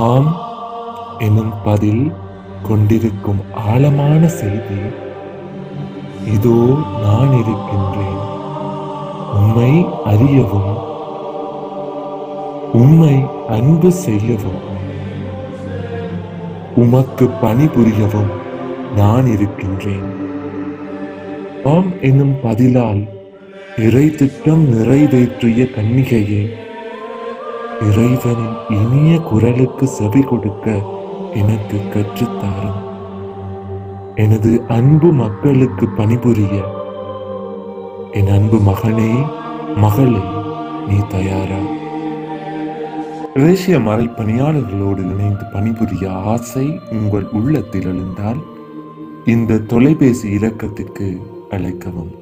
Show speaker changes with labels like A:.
A: ஆம் எனும் பதில் கொண்டிருக்கும் ஆழமான செய்தி, இதோ நான் இருக்கின்றேன். உம்மை அறியவும், உம்மை அன்பு செய்யவும், உமக்கு பணிபுரியவும் நான் இருக்கின்றேன். ஆம் என்னும் பதிலால் இறை திட்டம் நிறைவேற்றிய கன்னிகையே, இறைவனின் இனிய குரலுக்கு செவி கொடுக்க எனக்கு கற்றுத்தாரும். எனது அன்பு மக்களுக்கு பணிபுரிய என் அன்பு மகனே, மகளே, நீ தயாரா? தேசிய மறை பணியாளர்களோடு இணைந்து பணிபுரிய ஆசை உங்கள் உள்ளத்தில் எழுந்தால் இந்த தொலைபேசி இலக்கத்திற்கு அழைக்கவும்.